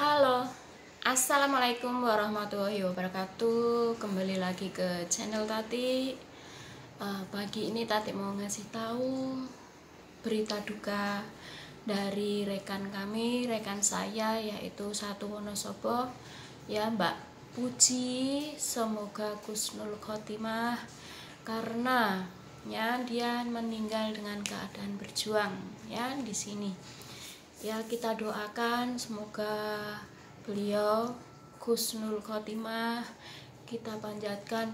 Halo, assalamualaikum warahmatullahi wabarakatuh. Kembali lagi ke channel Tati. Pagi ini Tati mau ngasih tahu berita duka dari rekan kami, rekan saya, yaitu Satu Wonosobo, ya Mbak Puji. Semoga Husnul Khotimah, karena ya dia meninggal dengan keadaan berjuang ya di sini. Ya, kita doakan semoga beliau Husnul Khotimah. Kita panjatkan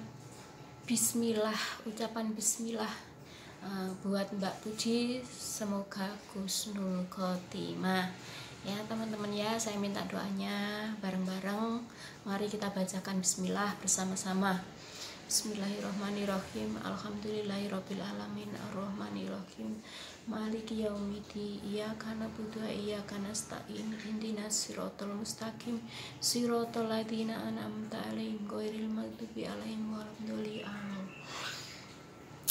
bismillah, ucapan bismillah buat Mbak Puji, semoga Husnul Khotimah. Ya teman-teman ya, saya minta doanya bareng-bareng. Mari kita bacakan bismillah bersama-sama. Bismillahirrahmanirrahim. Alhamdulillahirabbil alamin arrahmanirrahim maliki yaumiddin iyyaka na'budu wa iyyaka nasta'in ihdinas siratal mustaqim siratal ladzina an'amta 'alaihim ghairil maghdubi 'alaihim waladdallin.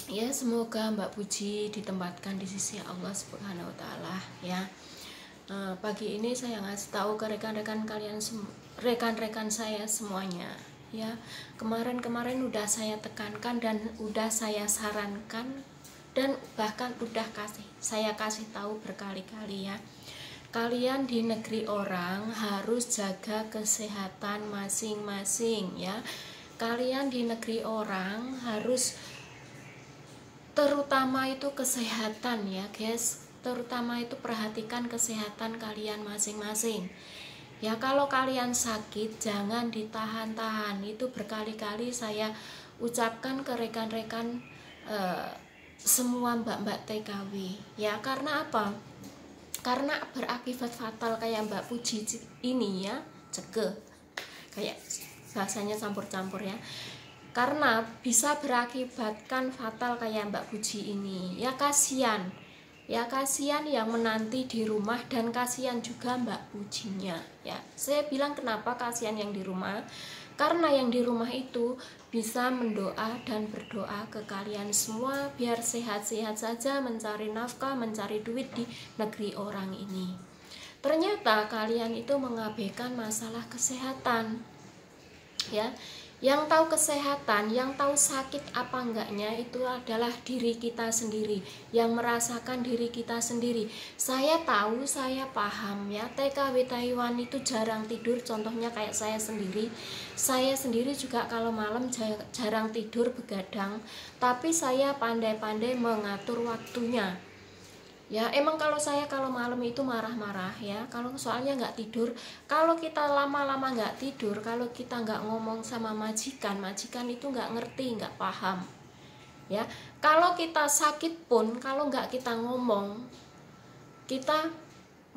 Ya, semoga Mbak Puji ditempatkan di sisi Allah Subhanahu wa taala ya. Pagi ini saya ngasih tahu ke rekan-rekan kalian, rekan-rekan saya semuanya ya. Kemarin udah saya tekankan dan udah saya sarankan dan bahkan udah saya kasih tahu berkali-kali ya. Kalian di negeri orang harus jaga kesehatan masing-masing ya. Kalian di negeri orang harus, terutama itu kesehatan ya guys, terutama itu perhatikan kesehatan kalian masing-masing. Ya, kalau kalian sakit jangan ditahan-tahan. Itu berkali-kali saya ucapkan ke rekan-rekan semua mbak-mbak TKW ya. Karena apa? Karena berakibat fatal kayak Mbak Puji ini ya, cegah kayak bahasanya campur-campur ya. Karena bisa berakibatkan fatal kayak Mbak Puji ini ya. Kasihan ya, kasihan yang menanti di rumah dan kasihan juga Mbak Pujinya ya. Saya bilang kenapa kasihan yang di rumah, karena yang di rumah itu bisa mendoa dan berdoa ke kalian semua biar sehat-sehat saja mencari nafkah, mencari duit di negeri orang ini. Ternyata kalian itu mengabaikan masalah kesehatan ya. Yang tahu kesehatan, yang tahu sakit apa enggaknya itu adalah diri kita sendiri, yang merasakan diri kita sendiri. Saya tahu, saya paham ya, TKW Taiwan itu jarang tidur. Contohnya kayak saya sendiri juga kalau malam jarang tidur, begadang. Tapi saya pandai-pandai mengatur waktunya. Ya, emang kalau malam itu marah-marah ya, kalau soalnya nggak tidur. Kalau kita lama-lama nggak tidur, kalau kita nggak ngomong sama majikan itu nggak ngerti, nggak paham ya. Kalau kita sakit pun, kalau nggak kita ngomong,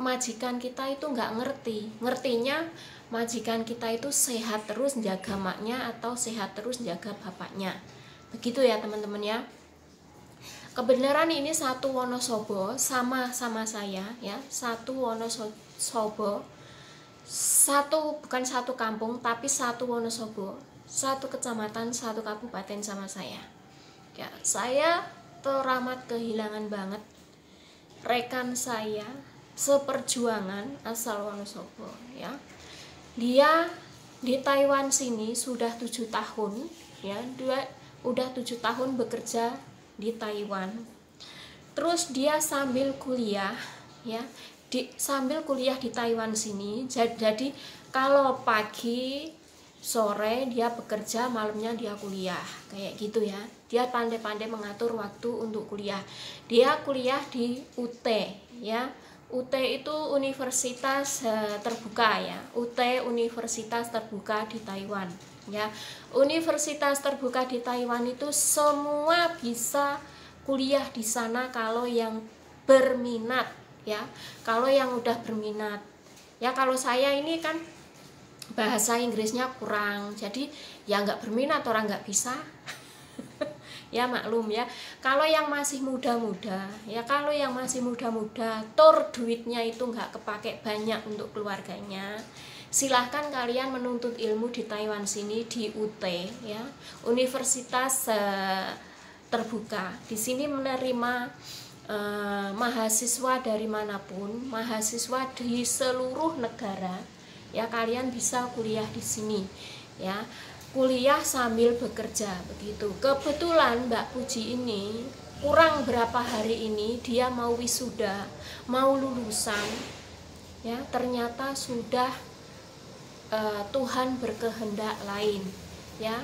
majikan kita itu nggak ngerti. Ngertinya majikan kita itu sehat terus jaga maknya atau sehat terus jaga bapaknya, begitu ya teman-teman ya. Kebenaran ini Satu Wonosobo sama saya ya. Satu Wonosobo, bukan satu kampung tapi Satu Wonosobo, satu kecamatan, satu kabupaten sama saya ya. Saya teramat kehilangan banget rekan saya seperjuangan asal Wonosobo ya. Dia di Taiwan sini sudah 7 tahun ya. Dia udah 7 tahun bekerja di Taiwan. Terus dia sambil kuliah ya, sambil kuliah di Taiwan sini. Jadi kalau pagi sore dia bekerja, malamnya dia kuliah, kayak gitu ya. Dia pandai-pandai mengatur waktu untuk kuliah. Dia kuliah di UT ya. UT itu universitas terbuka ya. UT Universitas Terbuka di Taiwan ya. Universitas terbuka di Taiwan itu semua bisa kuliah di sana kalau yang berminat ya. Kalau yang udah berminat ya. Kalau saya ini kan bahasa Inggrisnya kurang, jadi ya nggak berminat, orang nggak bisa ya, maklum ya. Kalau yang masih muda-muda ya, kalau yang masih muda-muda tor duitnya itu nggak kepake banyak untuk keluarganya, silahkan kalian menuntut ilmu di Taiwan sini di UT ya, Universitas Terbuka. Di sini menerima mahasiswa dari manapun, mahasiswa di seluruh negara Ya, kalian bisa kuliah di sini ya, kuliah sambil bekerja begitu. Kebetulan Mbak Puji ini kurang berapa hari ini dia mau wisuda, mau lulusan ya, ternyata sudah Tuhan berkehendak lain ya.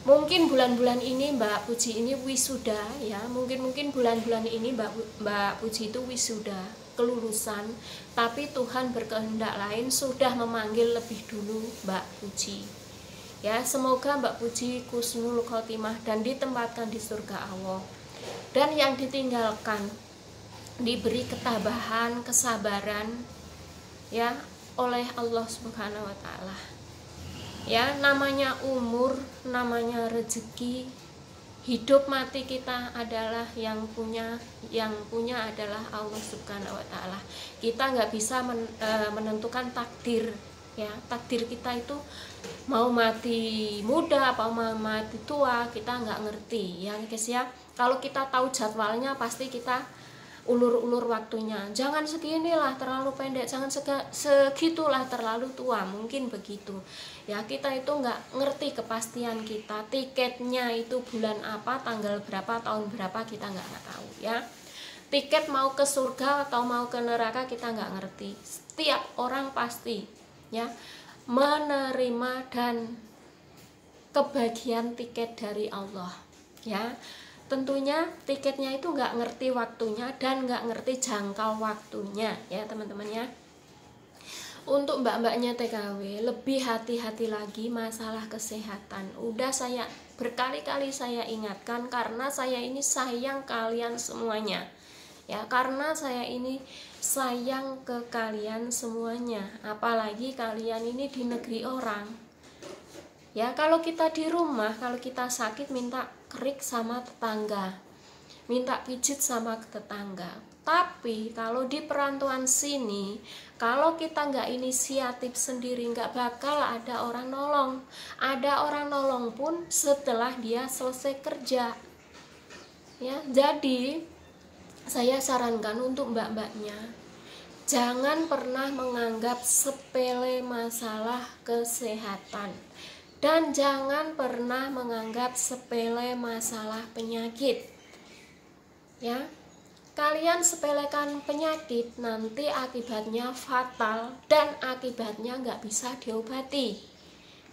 Mungkin bulan-bulan ini Mbak Puji ini wisuda ya, mungkin bulan-bulan ini Mbak Puji itu wisuda, kelulusan, tapi Tuhan berkehendak lain, sudah memanggil lebih dulu Mbak Puji ya. Semoga Mbak Puji husnul khotimah dan ditempatkan di surga Allah, dan yang ditinggalkan diberi ketabahan, kesabaran ya oleh Allah Subhanahu wa taala. Ya, namanya umur, namanya rezeki, hidup mati kita adalah yang punya adalah Allah Subhanahu wa taala. Kita nggak bisa menentukan takdir ya. Takdir kita itu mau mati muda apa mau mati tua, kita nggak ngerti ya guys ya. Kalau kita tahu jadwalnya pasti kita ulur-ulur waktunya, jangan seginilah terlalu pendek, jangan segitulah terlalu tua, mungkin begitu ya. Kita itu nggak ngerti kepastian kita, tiketnya itu bulan apa, tanggal berapa, tahun berapa, kita nggak tahu ya. Tiket mau ke surga atau mau ke neraka kita nggak ngerti. Setiap orang pasti ya menerima dan kebagian tiket dari Allah ya. Tentunya tiketnya itu nggak ngerti waktunya dan nggak ngerti jangkau waktunya ya teman-teman ya. Untuk mbak-mbaknya TKW lebih hati-hati lagi masalah kesehatan. Udah saya berkali-kali saya ingatkan, karena saya ini sayang kalian semuanya ya, karena saya ini sayang ke kalian semuanya, apalagi kalian ini di negeri orang ya. Kalau kita di rumah, kalau kita sakit minta kerik sama tetangga, minta pijit sama tetangga. Tapi kalau di perantauan sini, kalau kita nggak inisiatif sendiri, nggak bakal ada orang nolong. Ada orang nolong pun setelah dia selesai kerja ya. Jadi saya sarankan untuk mbak-mbaknya, jangan pernah menganggap sepele masalah kesehatan, dan jangan pernah menganggap sepele masalah penyakit ya. Kalian sepelekan penyakit, nanti akibatnya fatal dan akibatnya nggak bisa diobati,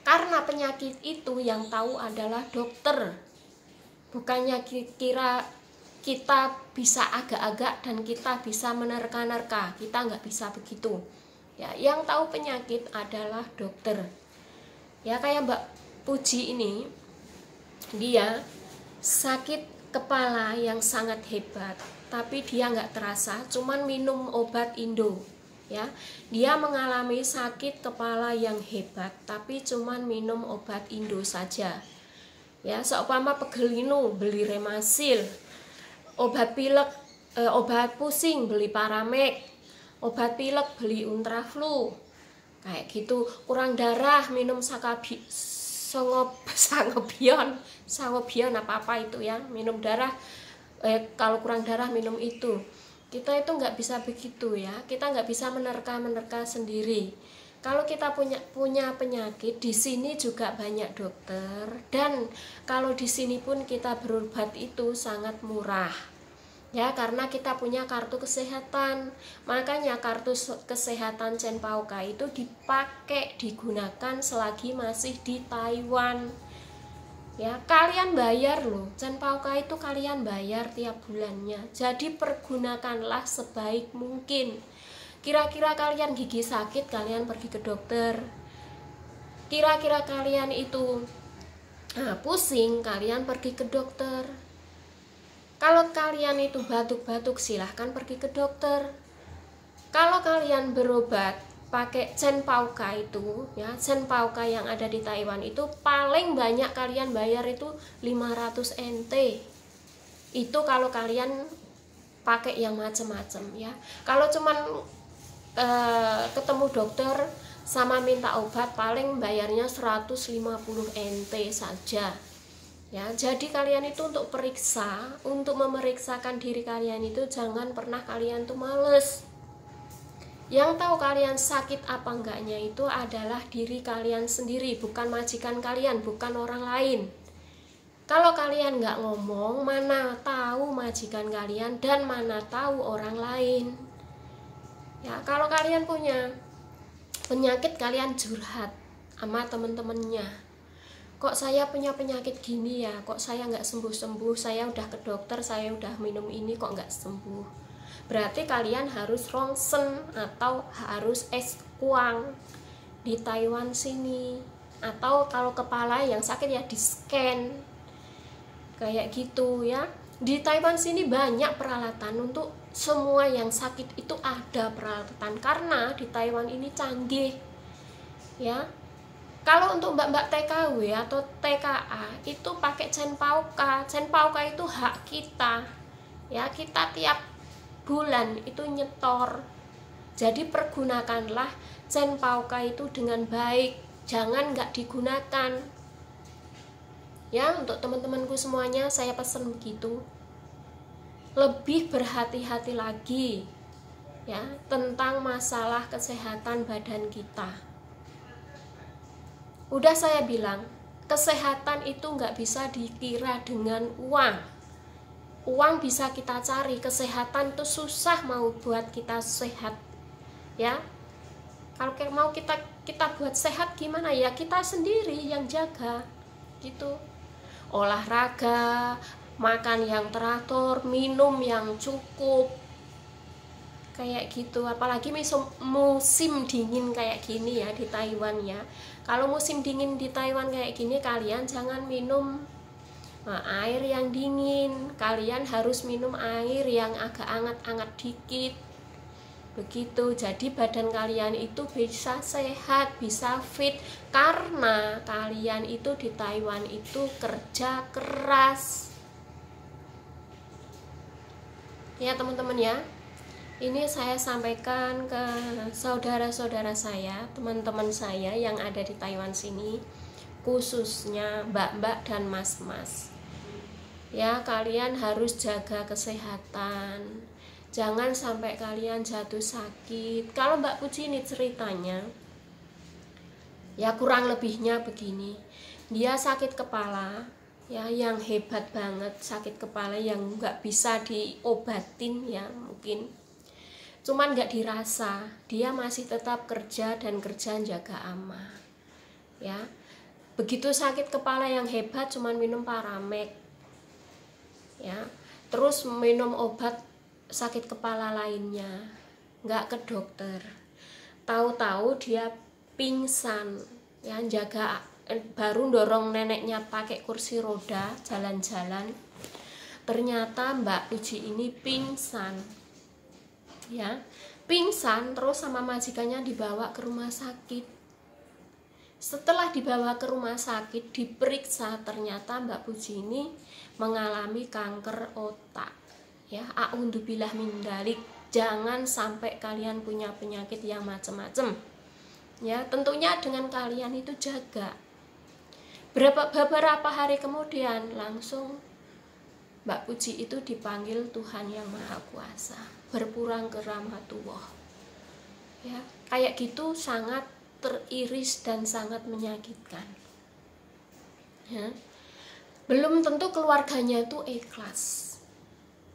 karena penyakit itu yang tahu adalah dokter. Bukannya kira kita bisa agak-agak dan kita bisa menerka-nerka, kita nggak bisa begitu ya. Yang tahu penyakit adalah dokter ya. Kayak Mbak Puji ini, dia sakit kepala yang sangat hebat, tapi dia nggak terasa, cuman minum obat Indo ya. Dia mengalami sakit kepala yang hebat, tapi cuman minum obat Indo saja ya. Seumpama pegelinu beli Remasil, obat pilek, obat pusing beli Paramek, obat pilek beli Untraflu, kayak gitu. Kurang darah minum sangobion apa itu ya, minum darah. Kalau kurang darah minum itu. Kita itu nggak bisa begitu ya. Kita nggak bisa menerka sendiri. Kalau kita punya penyakit, di sini juga banyak dokter, dan kalau di sini pun kita berobat itu sangat murah ya, karena kita punya kartu kesehatan. Makanya kartu kesehatan Chenpauka itu digunakan selagi masih di Taiwan ya. Kalian bayar loh, Chenpauka itu kalian bayar tiap bulannya, jadi pergunakanlah sebaik mungkin. Kira-kira kalian gigi sakit, kalian pergi ke dokter. Kira-kira kalian itu pusing, kalian pergi ke dokter. Kalau kalian itu batuk-batuk, silahkan pergi ke dokter. Kalau kalian berobat pakai Chenpauka itu ya, Chenpauka yang ada di Taiwan itu paling banyak kalian bayar itu 500 NT. Itu kalau kalian pakai yang macam-macam ya. Kalau cuman ketemu dokter sama minta obat, paling bayarnya 150 NT saja ya. Jadi kalian itu untuk memeriksakan diri kalian itu jangan pernah kalian tuh males Yang tahu kalian sakit apa enggaknya itu adalah diri kalian sendiri, bukan majikan kalian, bukan orang lain. Kalau kalian nggak ngomong, mana tahu majikan kalian dan mana tahu orang lain. Ya, kalau kalian punya penyakit, kalian curhat sama temen-temennya. Kok saya punya penyakit gini ya, kok saya nggak sembuh-sembuh, saya udah ke dokter, saya udah minum ini kok nggak sembuh. Berarti kalian harus rongsen atau harus kuang di Taiwan sini. Atau kalau kepala yang sakit ya di scan, kayak gitu ya. Di Taiwan sini banyak peralatan untuk semua yang sakit, itu ada peralatan karena di Taiwan ini canggih ya. Kalau untuk mbak-mbak TKW atau TKA itu pakai Cenpauka. Cenpauka itu hak kita ya, kita tiap bulan itu nyetor. Jadi pergunakanlah Cenpauka itu dengan baik, jangan nggak digunakan ya. Untuk teman-temanku semuanya saya pesan begitu, lebih berhati-hati lagi ya tentang masalah kesehatan badan kita. Udah saya bilang, kesehatan itu nggak bisa dikira dengan uang. Uang bisa kita cari, kesehatan itu susah mau buat kita sehat ya. Kalau mau kita buat sehat gimana ya, kita sendiri yang jaga gitu. Olahraga, makan yang teratur, minum yang cukup, kayak gitu. Apalagi musim dingin kayak gini ya di Taiwan ya. Kalau musim dingin di Taiwan kayak gini, kalian jangan minum air yang dingin, kalian harus minum air yang agak anget-anget dikit begitu. Jadi badan kalian itu bisa sehat, bisa fit, karena kalian itu di Taiwan itu kerja keras ya teman-teman ya. Ini saya sampaikan ke saudara-saudara saya, teman-teman saya yang ada di Taiwan sini, khususnya mbak-mbak dan mas-mas ya. Kalian harus jaga kesehatan, jangan sampai kalian jatuh sakit. Kalau Mbak Puji ini ceritanya ya kurang lebihnya begini, dia sakit kepala ya, yang hebat banget, sakit kepala yang nggak bisa diobatin ya, mungkin cuman nggak dirasa, dia masih tetap kerja dan kerja jaga ama ya. Begitu sakit kepala yang hebat, cuman minum Paramek ya, terus minum obat sakit kepala lainnya, nggak ke dokter. Tahu-tahu dia pingsan ya, jaga baru dorong neneknya pakai kursi roda jalan-jalan, ternyata Mbak Puji ini pingsan ya, pingsan terus sama majikannya dibawa ke rumah sakit. Setelah dibawa ke rumah sakit, diperiksa, ternyata Mbak Puji ini mengalami kanker otak ya. A'udzubillah min dzalik. Jangan sampai kalian punya penyakit yang macam-macam ya. Tentunya dengan kalian itu jaga. Beberapa hari kemudian langsung Mbak Puji itu dipanggil Tuhan Yang Maha Kuasa, berpulang ke rahmatullah ya. Kayak gitu sangat teriris dan sangat menyakitkan ya. Belum tentu keluarganya itu ikhlas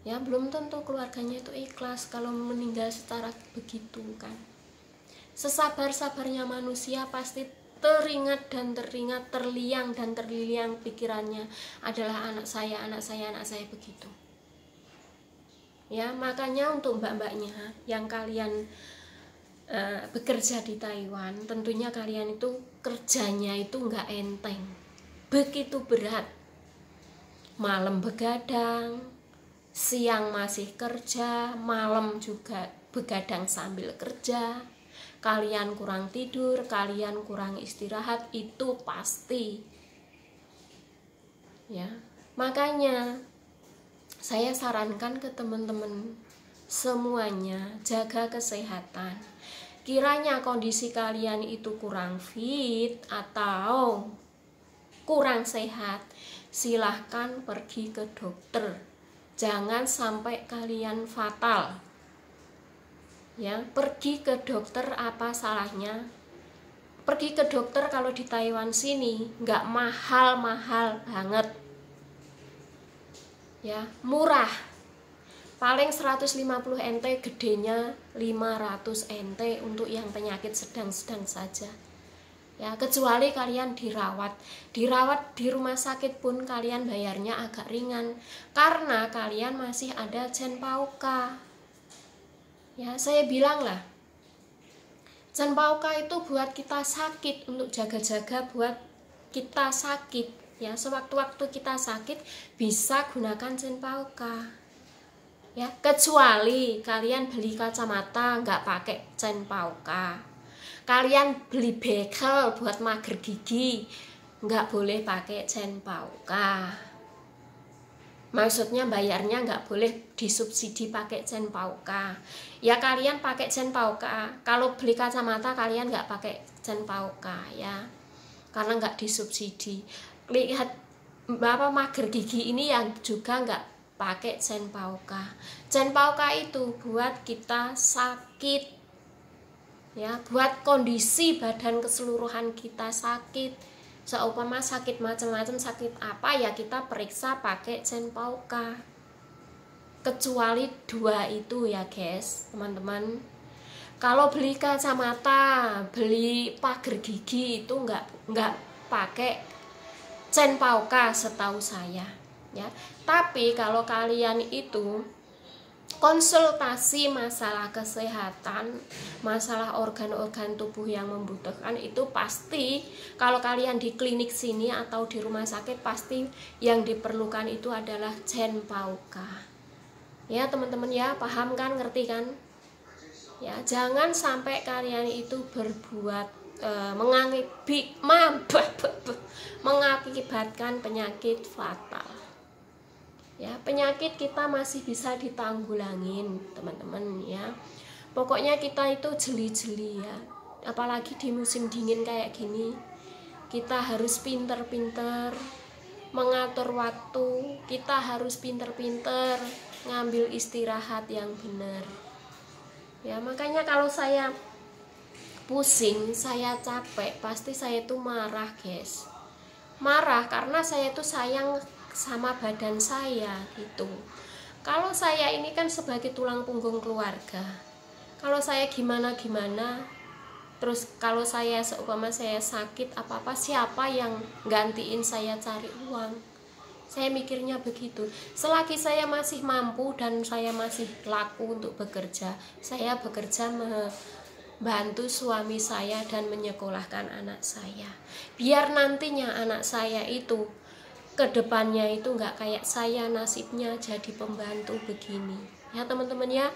ya, belum tentu keluarganya itu ikhlas kalau meninggal secara begitu kan. Sesabar-sabarnya manusia pasti teringat dan teringat, terliang dan terliliang pikirannya adalah anak saya, anak saya, anak saya, begitu ya. Makanya untuk mbak-mbaknya yang kalian bekerja di Taiwan, tentunya kalian itu kerjanya itu nggak enteng, begitu berat. Malam begadang, siang masih kerja, malam juga begadang sambil kerja. Kalian kurang tidur, kalian kurang istirahat, itu pasti ya. Makanya saya sarankan ke teman-teman semuanya, jaga kesehatan. Kiranya kondisi kalian itu kurang fit atau kurang sehat, silahkan pergi ke dokter. Jangan sampai kalian fatal Ya, pergi ke dokter apa salahnya? Pergi ke dokter kalau di Taiwan sini nggak mahal-mahal banget. Ya, murah. Paling 150 NT, gedenya 500 NT untuk yang penyakit sedang-sedang saja. Ya, kecuali kalian dirawat di rumah sakit pun kalian bayarnya agak ringan karena kalian masih ada Chenpauka. Ya, saya bilang lah, Chenpauka itu buat kita sakit, untuk jaga-jaga buat kita sakit. Ya, sewaktu-waktu kita sakit bisa gunakan Chenpauka. Ya, kecuali kalian beli kacamata nggak pakai Chenpauka. Kalian beli bekel buat mager gigi, nggak boleh pakai Chenpauka. Maksudnya bayarnya nggak boleh disubsidi pakai Chenpauka. Ya, kalian pakai Chenpauka. Kalau beli kacamata kalian nggak pakai Chenpauka ya, karena nggak disubsidi. Lihat bapak mager gigi ini yang juga nggak pakai Chenpauka. Chenpauka itu buat kita sakit, ya, buat kondisi badan keseluruhan kita sakit. Seumpama sakit macam-macam, sakit apa ya kita periksa pakai Chenpauka. Kecuali dua itu ya guys, teman-teman. Kalau beli kacamata, beli pagar gigi itu nggak pakai Chenpauka setahu saya ya. Tapi kalau kalian itu konsultasi masalah kesehatan, masalah organ-organ tubuh yang membutuhkan, itu pasti kalau kalian di klinik sini atau di rumah sakit pasti yang diperlukan itu adalah Chenpauka. Ya teman-teman ya, paham kan, ngerti kan? Ya, jangan sampai kalian itu berbuat mengakibatkan penyakit fatal. Ya, penyakit kita masih bisa ditanggulangin teman-teman ya. Pokoknya kita itu jeli-jeli ya, apalagi di musim dingin kayak gini. Kita harus pinter-pinter mengatur waktu, kita harus pinter-pinter ngambil istirahat yang benar ya. Makanya kalau saya pusing, saya capek, pasti saya itu marah guys. Marah karena saya itu sayang sama badan saya gitu. Kalau saya ini kan sebagai tulang punggung keluarga, kalau saya gimana-gimana, terus kalau saya seumpama saya sakit apa-apa, siapa yang gantiin saya cari uang? Saya mikirnya begitu. Selagi saya masih mampu dan saya masih laku untuk bekerja, saya bekerja membantu suami saya dan menyekolahkan anak saya. Biar nantinya anak saya itu kedepannya itu nggak kayak saya nasibnya jadi pembantu begini ya teman-teman ya.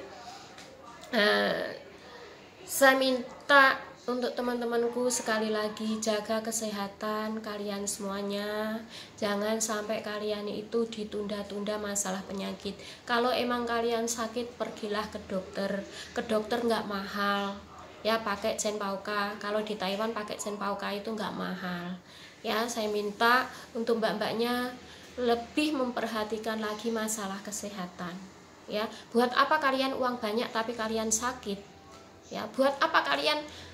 Saya minta untuk teman-temanku sekali lagi, jaga kesehatan kalian semuanya. Jangan sampai kalian itu ditunda-tunda masalah penyakit. Kalau emang kalian sakit, pergilah ke dokter. Ke dokter nggak mahal ya, pakai Chenpauka. Kalau di Taiwan pakai Chenpauka itu nggak mahal ya. Saya minta untuk mbak-mbaknya lebih memperhatikan lagi masalah kesehatan ya. Buat apa kalian uang banyak tapi kalian sakit ya? Buat apa kalian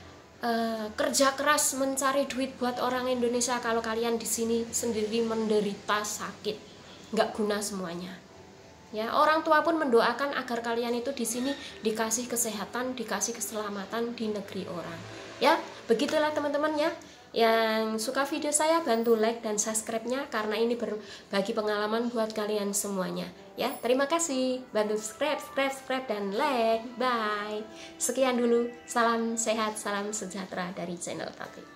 kerja keras mencari duit buat orang Indonesia kalau kalian di sini sendiri menderita sakit? Nggak guna semuanya ya. Orang tua pun mendoakan agar kalian itu di sini dikasih kesehatan, dikasih keselamatan di negeri orang ya. Begitulah teman-teman ya. Yang suka video saya bantu like dan subscribe-nya karena ini berbagi pengalaman buat kalian semuanya ya. Terima kasih, bantu subscribe dan like. Bye. Sekian dulu, salam sehat, salam sejahtera dari channel Tati.